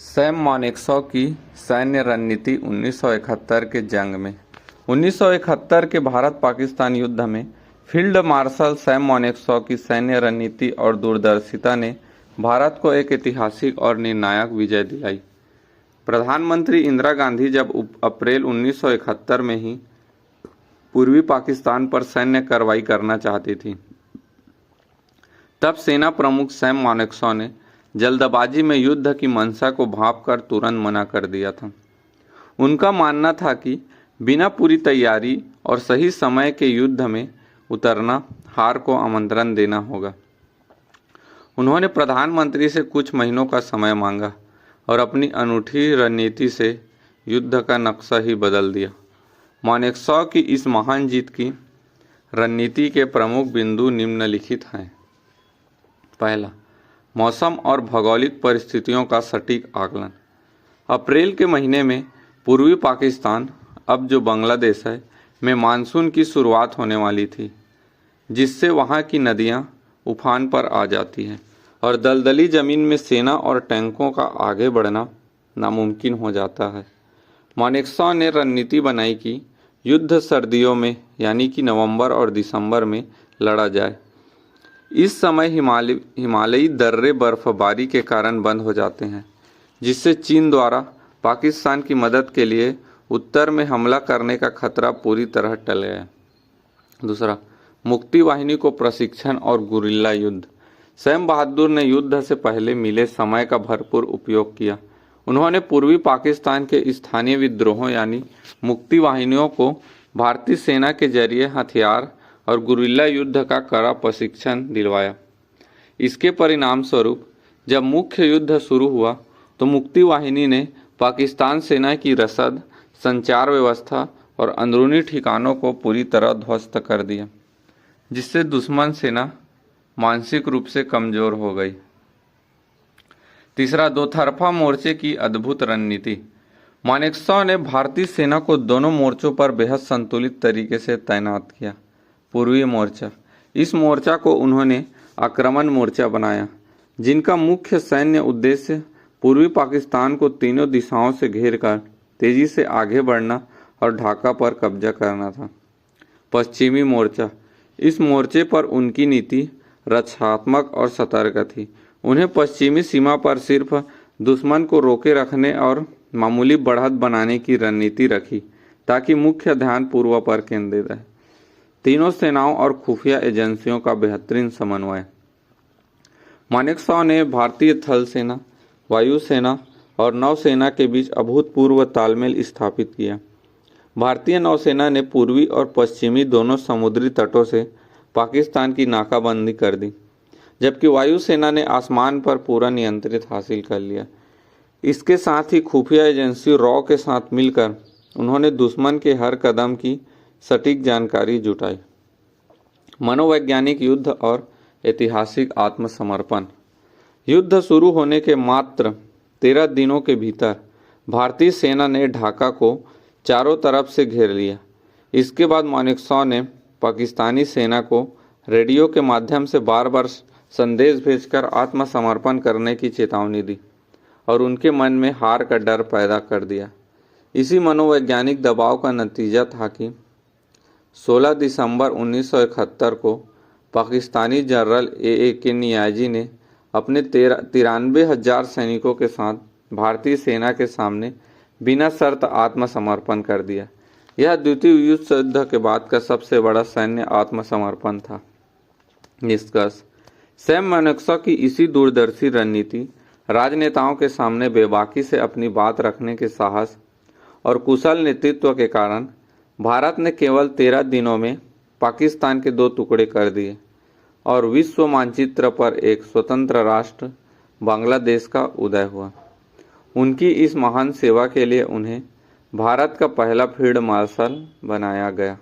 Sam Manekshaw की सैन्य रणनीति 1971 के जंग में 1971 के भारत पाकिस्तान युद्ध में फील्ड मार्शल सैम मानेकशॉ की सैन्य रणनीति और दूरदर्शिता ने भारत को एक ऐतिहासिक और निर्णायक विजय दिलाई। प्रधानमंत्री इंदिरा गांधी जब अप्रैल 1971 में ही पूर्वी पाकिस्तान पर सैन्य कार्रवाई करना चाहती थी, तब सेना प्रमुख सैम मानेकशॉ ने जल्दबाजी में युद्ध की मंशा को भांपकर तुरंत मना कर दिया था। उनका मानना था कि बिना पूरी तैयारी और सही समय के युद्ध में उतरना हार को आमंत्रण देना होगा। उन्होंने प्रधानमंत्री से कुछ महीनों का समय मांगा और अपनी अनूठी रणनीति से युद्ध का नक्शा ही बदल दिया। मानेकशॉ की इस महान जीत की रणनीति के प्रमुख बिंदु निम्नलिखित हैं। पहला, मौसम और भौगोलिक परिस्थितियों का सटीक आकलन। अप्रैल के महीने में पूर्वी पाकिस्तान, अब जो बांग्लादेश है, में मानसून की शुरुआत होने वाली थी, जिससे वहां की नदियां उफान पर आ जाती हैं और दलदली जमीन में सेना और टैंकों का आगे बढ़ना नामुमकिन हो जाता है। मानेकशॉ ने रणनीति बनाई कि युद्ध सर्दियों में यानी कि नवंबर और दिसंबर में लड़ा जाए। इस समय हिमालयी दर्रे बर्फबारी के कारण बंद हो जाते हैं, जिससे चीन द्वारा पाकिस्तान की मदद के लिए उत्तर में हमला करने का खतरा पूरी तरह टल गया। दूसरा, मुक्ति वाहिनी को प्रशिक्षण और गुरिल्ला युद्ध। सैम बहादुर ने युद्ध से पहले मिले समय का भरपूर उपयोग किया। उन्होंने पूर्वी पाकिस्तान के स्थानीय विद्रोहों यानी मुक्ति वाहिनियों को भारतीय सेना के जरिए हथियार और गुरिल्ला युद्ध का कड़ा प्रशिक्षण दिलवाया। इसके परिणाम स्वरूप जब मुख्य युद्ध शुरू हुआ तो मुक्ति वाहिनी ने पाकिस्तान सेना की रसद, संचार व्यवस्था और अंदरूनी ठिकानों को पूरी तरह ध्वस्त कर दिया, जिससे दुश्मन सेना मानसिक रूप से कमजोर हो गई। तीसरा, दोतरफा मोर्चे की अद्भुत रणनीति। मानेकशॉ ने भारतीय सेना को दोनों मोर्चों पर बेहद संतुलित तरीके से तैनात किया। पूर्वी मोर्चा, इस मोर्चा को उन्होंने आक्रमण मोर्चा बनाया, जिनका मुख्य सैन्य उद्देश्य पूर्वी पाकिस्तान को तीनों दिशाओं से घेरकर तेजी से आगे बढ़ना और ढाका पर कब्जा करना था। पश्चिमी मोर्चा, इस मोर्चे पर उनकी नीति रक्षात्मक और सतर्क थी। उन्हें पश्चिमी सीमा पर सिर्फ दुश्मन को रोके रखने और मामूली बढ़त बनाने की रणनीति रखी, ताकि मुख्य ध्यान पूर्व पर केंद्रित रहे। तीनों सेनाओं और खुफिया एजेंसियों का बेहतरीन समन्वय। मानेकशॉ ने भारतीय थल सेना, वायुसेना और नौसेना के बीच अभूतपूर्व तालमेल स्थापित किया। भारतीय नौसेना ने पूर्वी और पश्चिमी दोनों समुद्री तटों से पाकिस्तान की नाकाबंदी कर दी, जबकि वायुसेना ने आसमान पर पूरा नियंत्रित हासिल कर लिया। इसके साथ ही खुफिया एजेंसी रॉ के साथ मिलकर उन्होंने दुश्मन के हर कदम की सटीक जानकारी जुटाई। मनोवैज्ञानिक युद्ध और ऐतिहासिक आत्मसमर्पण। युद्ध शुरू होने के मात्र 13 दिनों के भीतर भारतीय सेना ने ढाका को चारों तरफ से घेर लिया। इसके बाद मानेकशॉ ने पाकिस्तानी सेना को रेडियो के माध्यम से बार बार संदेश भेजकर आत्मसमर्पण करने की चेतावनी दी और उनके मन में हार का डर पैदा कर दिया। इसी मनोवैज्ञानिक दबाव का नतीजा था कि 16 दिसंबर 1971 को पाकिस्तानी जनरल ए.के. नियाज़ी ने अपने 93,000 सैनिकों के साथ भारतीय सेना के सामने बिना शर्त आत्मसमर्पण कर दिया। यह द्वितीय विश्व युद्ध के बाद का सबसे बड़ा सैन्य आत्मसमर्पण था। निष्कर्ष, सैम मानेकशॉ की इसी दूरदर्शी रणनीति, राजनेताओं के सामने बेबाकी से अपनी बात रखने के साहस और कुशल नेतृत्व के कारण भारत ने केवल 13 दिनों में पाकिस्तान के 2 टुकड़े कर दिए और विश्व मानचित्र पर एक स्वतंत्र राष्ट्र बांग्लादेश का उदय हुआ। उनकी इस महान सेवा के लिए उन्हें भारत का पहला फील्ड मार्शल बनाया गया।